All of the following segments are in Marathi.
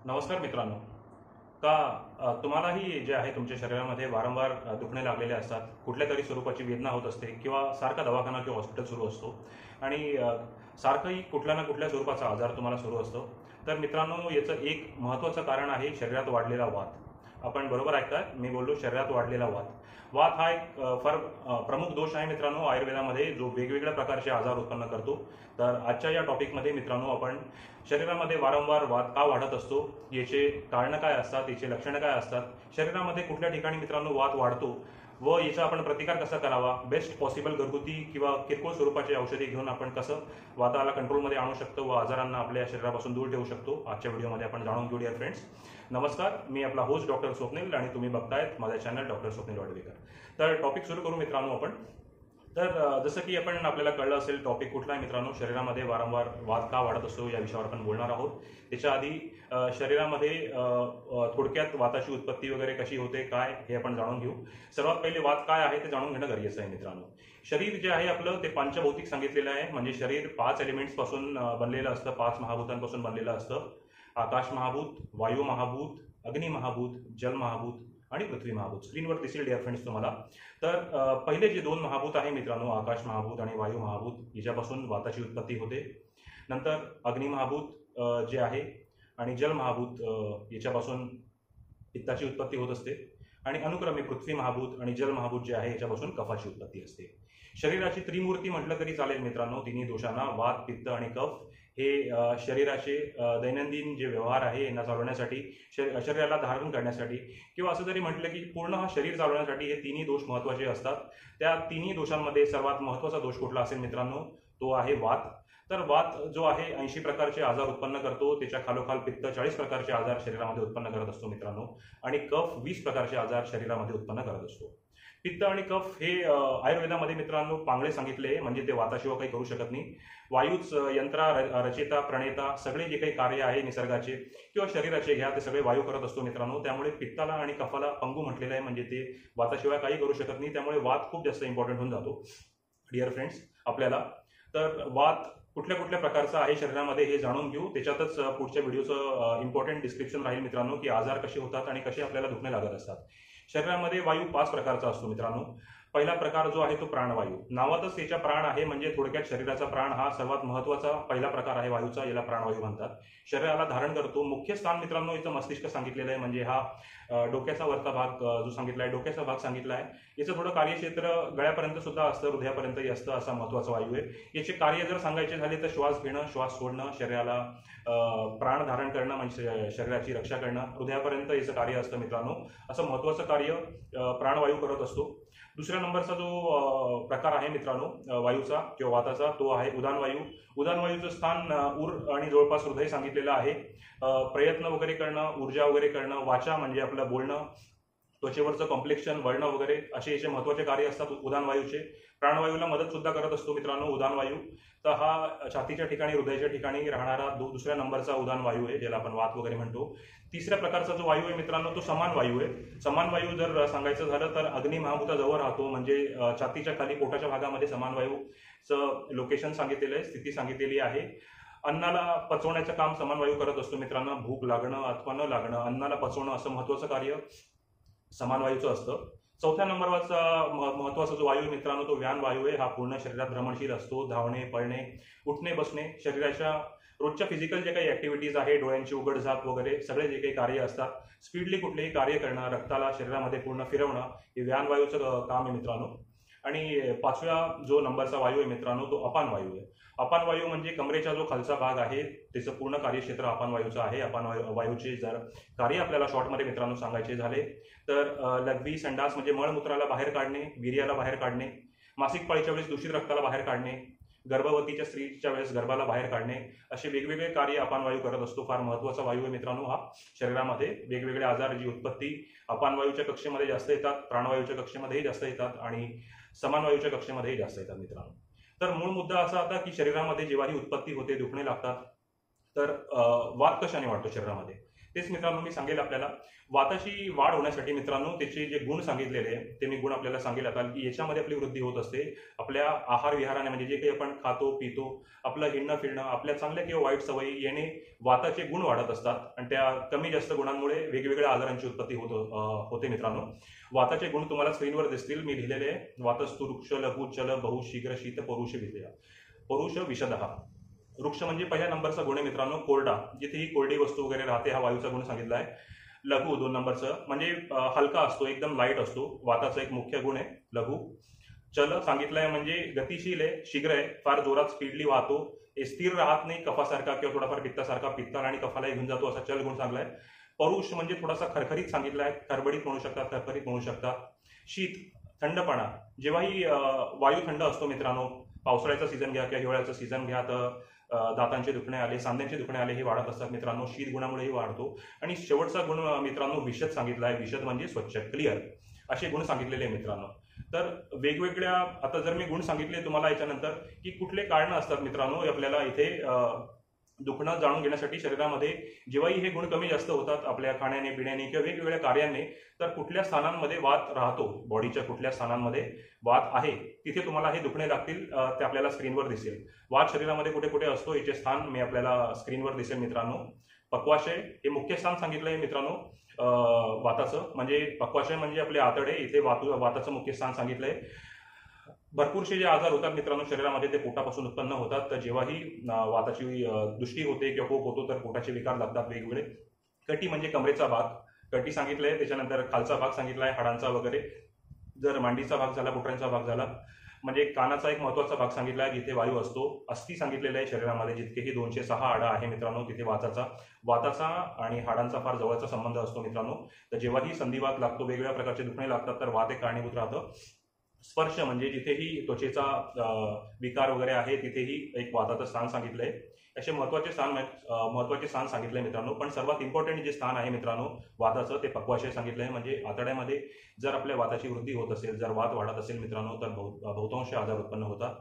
नमस्कार मित्रांनो. का तुम्हालाही जे आहे तुमच्या शरीरामध्ये वारंवार दुखणे लागलेले असतात, कुठल्या तरी स्वरूपाची वेदना होत असते किंवा सारखा दवाखाना किंवा हॉस्पिटल सुरू असतो आणि सारखंही कुठल्या ना कुठल्या स्वरूपाचा आजार तुम्हाला सुरू असतो. तर मित्रांनो, याचं एक महत्त्वाचं कारण आहे शरीरात वाढलेला वात. आपण बरोबर ऐकताय, मी बोललो शरीरात वाढलेला वात. वात हा एक फार प्रमुख दोष आहे मित्रांनो आयुर्वेदामध्ये, जो वेगवेगळ्या प्रकारचे आजार उत्पन्न करतो. तर आजच्या या टॉपिकमध्ये मित्रांनो, आपण शरीरामध्ये वारंवार वात का वाढत असतो, याचे कारणं काय असतात, याचे लक्षणं काय असतात, शरीरामध्ये कुठल्या ठिकाणी मित्रांनो वात वाढतो व याचा आपण प्रतिकार कसा करावा, बेस्ट पॉसिबल घरगुती किंवा किरकोळ स्वरूपाची औषधी घेऊन आपण कसं वाताला कंट्रोलमध्ये आणू शकतो व आजारांना आपल्या शरीरापासून दूर ठेवू शकतो, आजच्या व्हिडिओमध्ये आपण जाणून घेऊ. डिअर फ्रेंड्स, नमस्कार. मी आपला होस्ट डॉक्टर स्वप्नील आणि तुम्ही बघतायत माझा चॅनल डॉक्टर स्वप्नील वाडवेकर. तर टॉपिक सुरू करू मित्रांनो आपण. तर जसं की आपल्याला कळलं असेल टॉपिक कुठला आहे मित्रांनो, शरीरामध्ये वारंवार वात का वाढत असतो या विषयावर आपण बोलणार आहोत. त्याच्या आधी शरीरामध्ये थोडक्यात वाताची उत्पत्ती वगैरे कशी होते काय हे आपण जाणून घेऊ. सर्वात पहिले वात काय आहे ते जाणून घेणं गरजेचं आहे मित्रांनो. शरीर जे आहे आपलं ते पंचभौतिक सांगितलेलं आहे, म्हणजे शरीर 5 एलिमेंट्स पासून बनलेलं असतं, 5 महाभूतांपासून बनलेलं असतं. आकाश महाभूत, वायू महाभूत, अग्नी महाभूत, जल महाभूत आणि पृथ्वी महाभूत. स्क्रीनवर दिसेल डिअर फ्रेंड्स तुम्हाला. तर पहिले जे 2 महाभूत आहे मित्रांनो, आकाश महाभूत आणि वायू महाभूत, याच्यापासून वाताची उत्पत्ती होते. नंतर अग्नी महाभूत जे आहे आणि जल महाभूत याच्यापासून पित्ताची उत्पत्ती होत असते आणि अनुक्रमे पृथ्वी महाभूत आणि जल महाभूत जे आहे याच्यापासून कफाची उत्पत्ती असते. शरीराची त्रिमूर्ती म्हटलं तरी चालेल मित्रांनो. तिन्ही दोषांना वात, पित्त आणि कफ हे शरीराचे दैनंदिन जे व्यवहार आहे यांना चालवण्यासाठी, शरीराला धारण करण्यासाठी किंवा असं जरी म्हटलं की पूर्ण हा शरीर चालवण्यासाठी हे तिन्ही दोष महत्त्वाचे असतात. त्या तिन्ही दोषांमध्ये सर्वात महत्त्वाचा दोष कुठला असेल मित्रांनो, तो आहे वात. तर वात जो आहे 80 प्रकारचे आजार उत्पन्न करतो. त्याच्या खालोखाल पित्त 40 प्रकारचे आजार शरीरामध्ये उत्पन्न करत असतो मित्रांनो, आणि कफ 20 प्रकारचे आजार शरीरामध्ये उत्पन्न करत असतो. पित्त आणि कफ हे आयुर्वेदामध्ये मित्रांनो पांगळे सांगितले, म्हणजे ते वाताशिवाय काही करू शकत नाही. वायूच यंत्रा, रचेता, प्रणेता सगळे जे काही कार्य आहे निसर्गाचे किंवा शरीराचे घ्या ते सगळे वायू करत असतो मित्रांनो. त्यामुळे पित्ताला आणि कफाला पंगू म्हटलेलं आहे, म्हणजे ते वाताशिवाय काही करू शकत नाही. त्यामुळे वात खूप जास्त इम्पॉर्टंट होऊन जातो डिअर फ्रेंड्स आपल्याला. तर वात कुठल्या कुठल्या प्रकारचा आहे शरीरामध्ये हे जाणून घेऊ. त्याच्यातच पुढच्या व्हिडिओचं इम्पॉर्टंट डिस्क्रिप्शन राहील मित्रांनो, की आजार कसे होतात आणि कसे आपल्याला दुखणे लागत असतात. शरीरामध्ये वायू 5 प्रकारचा असतो मित्रांनो. पहिला प्रकार जो आहे तो प्राणवायू. नावातच त्याच्या प्राण आहे, म्हणजे थोडक्यात शरीराचा प्राण हा सर्वात महत्त्वाचा पहिला प्रकार आहे वायूचा, याला प्राणवायू म्हणतात. शरीराला धारण करतो. मुख्य स्थान मित्रांनो याचं मस्तिष्क सांगितलेलं आहे, म्हणजे हा डोक्याचा वरचा भाग जो सांगितला आहे, डोक्याचा भाग सांगितला आहे. याचं थोडं कार्यक्षेत्र गळ्यापर्यंत सुद्धा असतं, हृदयापर्यंतही असतं, असा महत्त्वाचा वायू आहे. याचे कार्य जर सांगायचे झाले तर श्वास घेणं, श्वास सोडणं, शरीराला प्राण धारण करणं, म्हणजे शरीराची रक्षा करणं, हृदयापर्यंत याचं कार्य असतं मित्रांनो. असं महत्त्वाचं कार्य प्राणवायू करत असतो. दुसऱ्या नंबरचा जो प्रकार आहे मित्रांनो वायूचा किंवा वाताचा, तो आहे उदानवायू. उदानवायूचं स्थान उर आणि जवळपास हृदय सांगितलेलं आहे. प्रयत्न वगैरे करणं, ऊर्जा वगैरे करणं, वाचा म्हणजे आपलं बोलणं, त्वचेवरचं कॉम्प्लेक्शन, वळणं वगैरे असे याचे महत्त्वाचे कार्य असतात उदानवायूचे. प्राणवायूला मदत सुद्धा करत असतो मित्रांनो उदानवायू. तर हा छातीच्या ठिकाणी, हृदयाच्या ठिकाणी राहणारा दुसऱ्या नंबरचा उदानवायू आहे, ज्याला आपण वात वगैरे म्हणतो. तिसऱ्या प्रकारचा जो वायू आहे मित्रांनो तो समान वायू आहे. समान वायू जर सांगायचं झालं तर अग्नी महाभूताजवळ राहतो, म्हणजे छातीच्या खाली पोटाच्या भागामध्ये समान वायूचं लोकेशन सांगितलेलं आहे, स्थिती सांगितलेली आहे. अन्नाला पचवण्याचं काम समान वायू करत असतो मित्रांनो. भूक लागणं अथवा न लागणं, अन्नाला पचवणं असं महत्त्वाचं कार्य समान वायूचं असतं. चौथ्या नंबरवरचा महत्त्वाचा जो वायू मित्रांनो तो व्यान वायू आहे. हा पूर्ण शरीरात भ्रमणशील असतो. धावणे, पळणे, उठणे, बसणे, शरीराच्या रोजच्या फिजिकल जे काही ऍक्टिव्हिटीज आहे, डोळ्यांची उघडझाप वगैरे सगळे जे काही कार्य असतात, स्पीडली कुठलेही कार्य करणं, रक्ताला शरीरामध्ये पूर्ण फिरवणं, हे व्यान वायूचं काम आहे मित्रांनो. आणि 5व्या जो नंबरचा वायू आहे मित्रांनो तो अपान वायू आहे. अपान वायू म्हणजे कमरेचा जो खालचा भाग आहे त्याचं पूर्ण कार्यक्षेत्र अपान वायूचं आहे. अपान वायूचे जर कार्य आपल्याला शॉर्टमध्ये मित्रांनो सांगायचे झाले तर लघवी, संडास म्हणजे मळमूत्राला बाहेर काढणे, वीर्याला बाहेर काढणे, मासिक पाळीच्या वेळेस दूषित रक्ताला बाहेर काढणे, गर्भवतीच्या स्त्रीच्या वेळेस गर्भाला बाहेर काढणे, असे वेगवेगळे कार्य अपान वायू करत असतो. फार महत्त्वाचा वायू आहे मित्रांनो हा. शरीरामध्ये वेगवेगळे आजाराची उत्पत्ती अपान वायूच्या कक्षेमध्ये जास्त येतात, प्राणवायूच्या कक्षेमध्येही जास्त येतात आणि समान वायूच्या कक्षेमध्येही जास्त येतात मित्रांनो. तर मूळ मुद्दा असा होता की शरीरामध्ये जेव्हा ही उत्पत्ती होते, दुखणे लागतात, तर वात कशाने वाढतो शरीरामध्ये तेच मित्रांनो मी सांगेल आपल्याला वाताची वाढ होण्यासाठी मित्रांनो त्याचे जे गुण सांगितलेले आहे ते मी गुण आपल्याला सांगेल आता की याच्यामध्ये आपली वृद्धी होत असते आपल्या आहार विहाराने, म्हणजे जे काही आपण खातो पितो, आपलं हिंडणं फिरणं, आपल्या चांगल्या किंवा वाईट सवयी याने वाताचे गुण वाढत असतात आणि त्या कमी जास्त गुणांमुळे वेगवेगळ्या आजारांची उत्पत्ती होते मित्रांनो. वाताचे गुण तुम्हाला स्क्रीनवर दिसतील, मी लिहिलेले आहे. वातस्तु वृक्ष लघु चल बहु शीघ्र शीत परुष विषय. परुष विषदः. वृक्ष म्हणजे पहिल्या नंबरचा गुण आहे मित्रांनो कोरडा, जिथे ही कोरडी वस्तू वगैरे राहते हा वायूचा गुण सांगितला आहे. लघु 2 नंबरचं म्हणजे हलका असतो, एकदम लाईट असतो, वाताचा एक मुख्य गुण आहे लघु. चल सांगितलंय म्हणजे गतिशील आहे, शीघ्र आहे, फार जोरात स्पीडली वाहतो, स्थिर राहत नाही, कफासारखा किंवा थोडाफार पित्तासारखा, पित्ताला आणि कफाला घेऊन जातो असा चल गुण सांगलाय. परुष म्हणजे थोडासा खरखरीत सांगितलाय, खरबडीत म्हणू शकतात, खरखरीत म्हणू शकतात. शीत थंडपणा, जेव्हाही वायू थंड असतो मित्रांनो, पावसाळ्याचा सीझन घ्या किंवा हिवाळ्याचा सीझन घ्या तर दातांचे दुखणे आले, सांध्यांचे दुखणे आले हे वाढत असतात मित्रांनो, शीत गुणामुळेही वाढतो. आणि शेवटचा गुण मित्रांनो विशद सांगितला आहे, विशद म्हणजे स्वच्छ, क्लिअर, असे गुण सांगितलेले आहे मित्रांनो. तर वेगवेगळ्या आता जर मी गुण सांगितले तुम्हाला याच्यानंतर की कुठले कारणं असतात मित्रांनो आपल्याला इथे दुखणं जाणून घेण्यासाठी शरीरामध्ये, जेव्हाही हे गुण कमी जास्त होतात आपल्या खाण्याने पिण्याने किंवा वेगवेगळ्या कार्याने, तर कुठल्या स्थानांमध्ये वात राहतो, बॉडीच्या कुठल्या स्थानांमध्ये वात आहे तिथे तुम्हाला हे दुखणे लागतील, ते आपल्याला स्क्रीनवर दिसेल. वात शरीरामध्ये कुठे कुठे असतो याचे स्थान मी आपल्याला स्क्रीनवर दिसेल मित्रांनो. पक्वाशय हे मुख्य स्थान सांगितलं आहे मित्रांनो वाताचं, म्हणजे पक्वाशय म्हणजे आपले आतडे, इथे वाताचं मुख्य स्थान सांगितलंय. भरपूरसे जे आजार होतात मित्रांनो शरीरामध्ये ते पोटापासून उत्पन्न होतात, तर जेव्हाही वाताची दृष्टी होते किंवा पोट होतो तर पोटाचे विकार लागतात वेगवेगळे. कटी म्हणजे कमरेचा भाग, कटी सांगितलंय, त्याच्यानंतर खालचा भाग सांगितलाय हाडांचा वगैरे, जर मांडीचा भाग झाला, बोटांचा भाग झाला, म्हणजे कानाचा एक महत्वाचा भाग सांगितला आहे जिथे वायू असतो. अस्थि सांगितलेलं आहे शरीरामध्ये, जितकेही 206 हाडं आहे मित्रांनो तिथे वाताचा आणि हाडांचा फार जवळचा संबंध असतो मित्रांनो. तर जेव्हाही संधिवात लागतो, वेगवेगळ्या प्रकारचे दुखणे लागतात, तर वात एक कारणीभूत राहतं. स्पर्श म्हणजे जिथेही त्वचेचा विकार वगैरे आहे तिथेही एक वाताचं स्थान सांगितलंय. असे महत्वाचे स्थान सांगितलंय मित्रांनो. पण सर्वात इम्पॉर्टंट जे स्थान आहे मित्रांनो वाताचं ते पक्वाशय सांगितलंय, म्हणजे आतड्यामध्ये जर आपल्या वाताची वृद्धी होत असेल, जर वात वाढत असेल मित्रांनो तर बहुतांश आजार उत्पन्न होतात.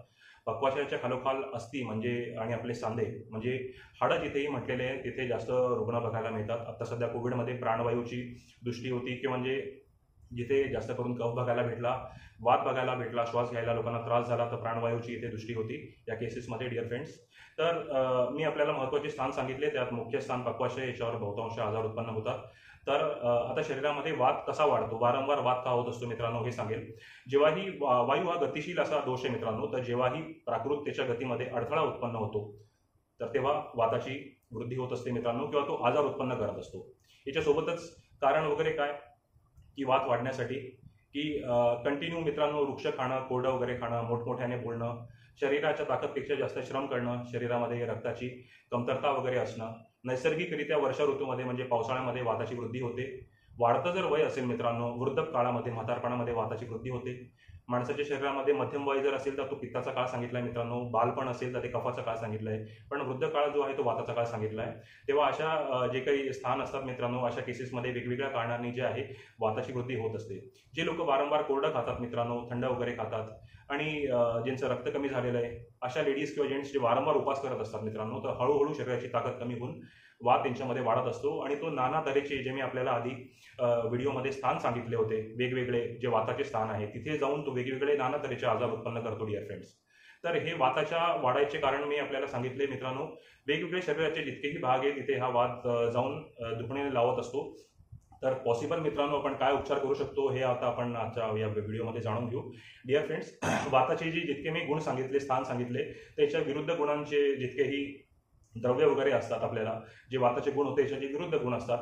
पक्वाशयाच्या खालोखाल अस्थि म्हणजे आणि आपले सांधे म्हणजे हाडं जिथेही म्हटलेले आहे तिथे जास्त रुग्ण बघायला मिळतात. आता सध्या कोविडमध्ये प्राणवायूची दृष्टी होती की म्हणजे जिथे जास्त करून कफ बघायला भेटला, वात बघायला भेटला, श्वास घ्यायला लोकांना त्रास झाला, तर प्राणवायूची इथे दृष्टी होती या केसेसमध्ये डिअर फ्रेंड्स. तर मी आपल्याला महत्त्वाचे स्थान सांगितले, त्यात मुख्य स्थान पक्वाशय, याच्यावर बहुतांश आजार उत्पन्न होतात. तर आता शरीरामध्ये वात कसा वाढतो, वारंवार वात का होत असतो मित्रांनो हे सांगेल. जेव्हाही वायू हा गतिशील असा दोष आहे मित्रांनो, तर जेव्हाही प्राकृत त्याच्या गतीमध्ये अडथळा उत्पन्न होतो तर तेव्हा वाताची वृद्धी होत असते मित्रांनो, किंवा तो आजार उत्पन्न करत असतो. याच्यासोबतच कारण वगैरे काय की वात वाढण्यासाठी की कंटिन्यू मित्रांनो वृक्ष खाणं, कोरडं वगैरे खाणं, मोठमोठ्याने बोलणं, शरीराच्या ताकदपेक्षा जास्त श्रम करणं, शरीरामध्ये रक्ताची कमतरता वगैरे असणं, नैसर्गिकरित्या वर्षा ऋतूमध्ये म्हणजे पावसाळ्यामध्ये वाताची वृद्धी होते. वाढतं जर वय असेल मित्रांनो, वृद्ध काळामध्ये म्हातारपणामध्ये वाताची वृद्धी होते. माणसाच्या शरीरामध्ये मध्यम वय जर असेल तर तो पित्ताचा काळ सांगितलाय मित्रांनो, बालपण असेल तर ते कफाचा काळ सांगितलाय, पण वृद्ध काळ जो आहे तो वाताचा काळ सांगितलाय. तेव्हा अशा जे काही स्थान असतात मित्रांनो, अशा केसेसमध्ये वेगवेगळ्या कारणांनी जे आहे वाताची वृद्धी होत असते. जे लोक वारंवार कोरडं खातात मित्रांनो, थंड वगैरे खातात आणि ज्यांचं रक्त कमी झालेलं आहे, अशा लेडीज किंवा जेंट्स जे वारंवार उपास करत असतात मित्रांनो, तर हळूहळू शरीराची ताकद कमी होऊन वात त्यांच्यामध्ये वाढत असतो आणि तो नाना तऱ्हेचे जे मी आपल्याला आधी व्हिडिओमध्ये स्थान सांगितले होते, वेगवेगळे जे वाताचे स्थान आहे तिथे जाऊन तो वेगवेगळे नाना तऱ्हेचे आजार उत्पन्न करतो डिअर फ्रेंड्स. तर हे वाताच्या वाढायचे कारण मी आपल्याला सांगितले मित्रांनो. वेगवेगळे शरीराचे जितकेही भाग आहे तिथे हा वात जाऊन दुखणे लावत असतो. तर पॉसिबल मित्रांनो आपण काय उपचार करू शकतो हे आता आपण आजच्या या व्हिडिओमध्ये जाणून घेऊ डिअर फ्रेंड्स. वाताचे जे जितके मी गुण सांगितले, स्थान सांगितले, त्याच्या विरुद्ध गुणांचे जितकेही द्रव्य वगैरे असतात, आपल्याला जे वाताचे गुण होते त्याचे विरुद्ध गुण असतात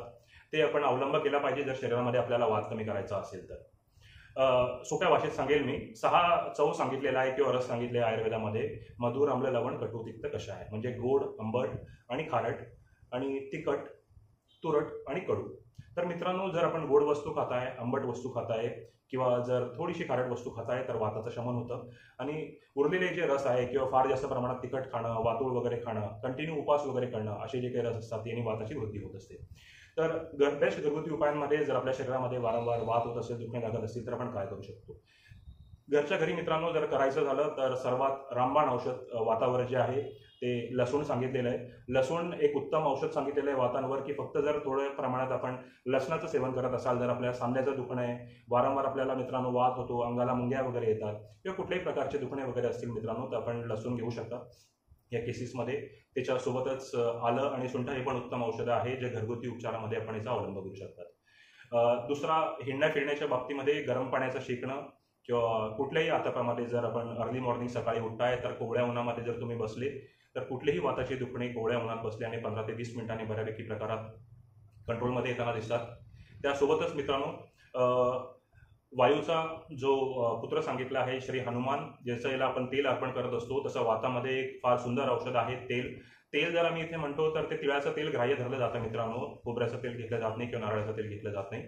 ते आपण अवलंब केला पाहिजे जर शरीरामध्ये आपल्याला वात कमी करायचा असेल तर. सोप्या भाषेत सांगेल मी, 6 चव सांगितलेला आहे किंवा रस सांगितले आयुर्वेदामध्ये, मधुर, आम्ल, लवण, कटू, तिक्त, कषाय, म्हणजे गोड, आंबट आणि खारट आणि तिखट, तुरट आणि कडू. तर मित्रांनो जर आपण गोड वस्तू खाताय, आंबट वस्तू खाताय किंवा जर थोडीशी खारट वस्तू खाताय तर वाताचं शमन होतं. आणि उरलेले जे रस आहे किंवा फार जास्त प्रमाणात तिखट खाणं, वातूळ वगैरे खाणं, कंटिन्यू उपास वगैरे करणं, असे जे काही रस असतात यांनी वाताची वृद्धी होत असते. तर बेस्ट घरगुती उपायांमध्ये जर आपल्या शरीरामध्ये वारंवार वात होत असेल, दुखणे लागत असेल तर आपण काय करू शकतो. घरच्या घरी मित्रांनो जर करायचं झालं तर सर्वात रामबाण औषध वातावर जे आहे ते लसूण सांगितलेलं आहे. लसूण एक उत्तम औषध सांगितलेलं आहे वातांवर, की फक्त जर थोड्या प्रमाणात आपण लसणाचं सेवन करत असाल, जर आपल्याला सांध्याचं दुखणं आहे, वारंवार आपल्याला मित्रांनो वात होतो, अंगाला मुंग्या वगैरे येतात किंवा कुठल्याही प्रकारचे दुखणे वगैरे असतील मित्रांनो, तर आपण लसूण घेऊ शकता या केसेसमध्ये. त्याच्यासोबतच आलं आणि सुंठ हे पण उत्तम औषधं आहे, जे घरगुती उपचारामध्ये आपण याचा अवलंब करू शकतात. दुसरा, हिंडण्या फिरण्याच्या बाबतीमध्ये गरम पाण्याचं शेकणं किंवा कुठल्याही आतापामध्ये जर आपण अर्ली मॉर्निंग सकाळी उठताय तर कोवळ्या उन्हामध्ये जर तुम्ही बसले तर कुठलेही वाताचे दुखणे कोवळ्या उन्हात बसल्याने 15 ते 20 मिनिटांनी बऱ्यापैकी प्रकारात कंट्रोलमध्ये येताना दिसतात. त्यासोबतच मित्रांनो, वायूचा जो पुत्र सांगितला आहे श्री हनुमान, ज्याचं याला आपण तेल अर्पण करत असतो, तसं वातामध्ये एक फार सुंदर औषध आहे तेल जर आम्ही इथे म्हणतो तर ते तिळाचं तेल ग्राह्य धरलं जातं मित्रांनो. खोबऱ्याचं तेल घेतलं जात नाही किंवा नारळाचं तेल घेतलं जात नाही.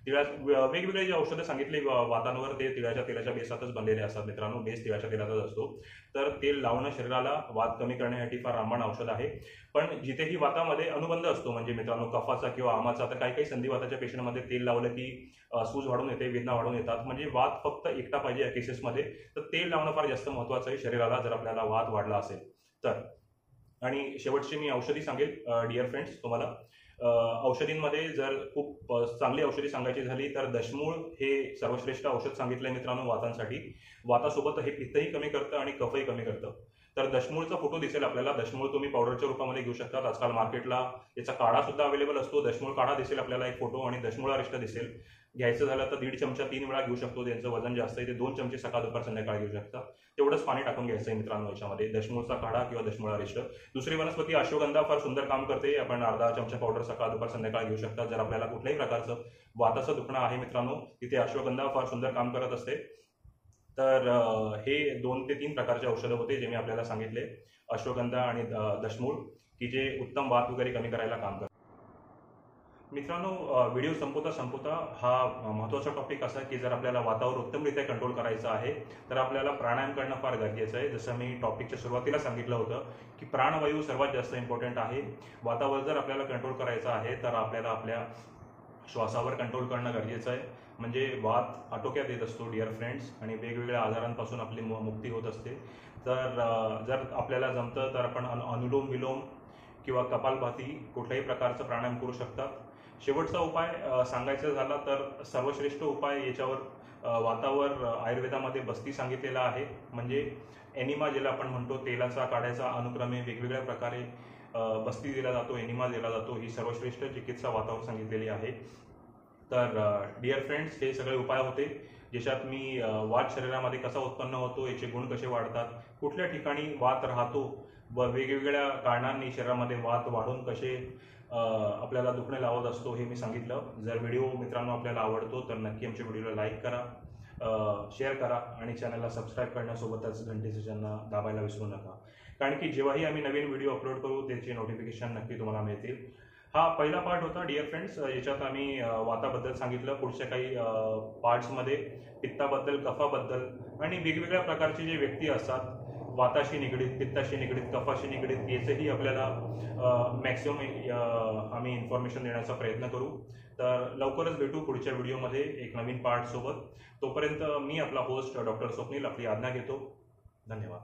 वेगवेगळे जे औषधं सांगितली वातांवर ते तिळाच्या तेलाच्या बेसातच बनलेले असतात मित्रांनो. बेस तिळाच्या तेलाचाच असतो. तर तेल लावणं शरीराला वात कमी करण्यासाठी फार रामबाण औषध आहे. पण जिथेही वातामध्ये अनुबंध असतो, म्हणजे मित्रांनो कफाचा किंवा आमाचा, तर काही काही संधिवाताच्या पेशंटमध्ये तेल लावलं की सूज वाढून येते, वेदना वाढून येतात. म्हणजे वात फक्त एकटा पाहिजे या केसेसमध्ये, तर तेल लावणं फार जास्त महत्त्वाचं आहे शरीराला, जर आपल्याला वात वाढला असेल तर. आणि शेवटची मी औषधी सांगेल डिअर फ्रेंड्स तुम्हाला. औषधींमध्ये जर खूप चांगली औषधी सांगायची झाली तर दशमूळ हे सर्वश्रेष्ठ औषध सांगितलं आहे मित्रांनो वातांसाठी. वातासोबत हे पित्तही कमी करतं आणि कफही कमी करतं. तर दशमूळचा फोटो दिसेल आपल्याला. दशमूळ तुम्ही पावडरच्या रूपामध्ये घेऊ शकता. आजकाल मार्केटला याचा काढा सुद्धा अवेलेबल असतो. दशमूळ काढा दिसेल आपल्याला एक फोटो, आणि दशमूळ अरिष्ट दिसेल. घ्यायचं झालं तर 1.5 चमचा 3 वेळा घेऊ शकतो. त्यांचं वजन जास्त आहे, ते 2 चमचे सकाळ दुपार संध्याकाळ घेऊ शकता. तेवढंच पाणी टाकून घ्यायचं आहे मित्रांनो याच्यामध्ये, दशमूळचा काढा किंवा दशमूळ अरिष्ट. दुसरी वनस्पती अश्वगंधा फार सुंदर काम करते. आपण अर्धा चमचा पावडर सकाळ दुपार संध्याकाळ घेऊ शकता. जर आपल्याला कुठल्याही प्रकारचं वाताचं दुखणं आहे मित्रांनो, तिथे अश्वगंधा फार सुंदर काम करत असते. तर हे 2 ते 3 प्रकारचे औषधं होते जे मी आपल्याला सांगितले, अश्वगंधा आणि दशमूळ, की जे उत्तम वात वगैरे कमी करायला काम करतात. मित्रांनो, व्हिडिओ संपवता हा महत्त्वाचा टॉपिक असा की जर आपल्याला वातावर उत्तमरित्या कंट्रोल करायचं आहे तर आपल्याला प्राणायाम करणं फार गरजेचं आहे. जसं मी टॉपिकच्या सुरुवातीला सांगितलं होतं की प्राणवायू सर्वात जास्त इम्पॉर्टंट आहे. वातावर जर आपल्याला कंट्रोल करायचं आहे तर आपल्याला आपल्या श्वासावर कंट्रोल करणं गरजेचं आहे. म्हणजे वात आटोक्यात येत असतो डिअर फ्रेंड्स, आणि वेगवेगळ्या आजारांपासून आपली मुक्ती होत असते. तर जर आपल्याला जमतं तर आपण अनुलोम विलोम किंवा कपालभाती कुठल्याही प्रकारचं प्राणायाम करू शकतात. शेवटचा उपाय सांगायचा झाला तर सर्वश्रेष्ठ उपाय याच्यावर वातावर आयुर्वेदामध्ये बस्ती सांगितलेला आहे. म्हणजे एनिमा ज्याला आपण म्हणतो, तेलाचा काढायचा अनुक्रमे वेगवेगळ्या प्रकारे बस्ती दिला जातो, एनिमा दिला जातो. ही सर्वश्रेष्ठ चिकित्सा वातावर सांगितलेली आहे. तर डिअर फ्रेंड्स, हे सगळे उपाय होते ज्याच्यात मी वात शरीरामध्ये कसा उत्पन्न होतो, याचे गुण कसे वाढतात, कुठल्या ठिकाणी वात राहतो व वेगवेगळ्या कारणांनी शरीरामध्ये वात वाढून कसे आपल्याला दुखणे लावत असतो हे मी सांगितलं. जर व्हिडिओ मित्रांनो आपल्याला आवडतो तर नक्की आमच्या व्हिडिओला लाईक करा, शेअर करा आणि चॅनलला सबस्क्राईब करण्यासोबतच घंटेचं चिन्ह दाबायला विसरू नका. कारण की जेव्हाही आम्ही नवीन व्हिडिओ अपलोड करू त्याचे नोटिफिकेशन नक्की तुम्हाला मिळतील. हा पहिला पार्ट होता डिअर फ्रेंड्स. याच्यात आम्ही वाताबद्दल सांगितलं. पुढच्या काही पार्ट्समध्ये पित्ताबद्दल, कफाबद्दल आणि वेगवेगळ्या प्रकारचे जे व्यक्ती असतात वाताशी निगडीत, पित्ताशी निगडीत, कफाशी निगडीत, याचंही आपल्याला मॅक्सिमम आम्ही इन्फॉर्मेशन देण्याचा प्रयत्न करू. तर लवकरच भेटू पुढच्या व्हिडिओमध्ये एक नवीन पार्ट सोबत. तोपर्यंत मी आपला होस्ट डॉक्टर स्वप्नील आपली आज्ञा घेतो. धन्यवाद.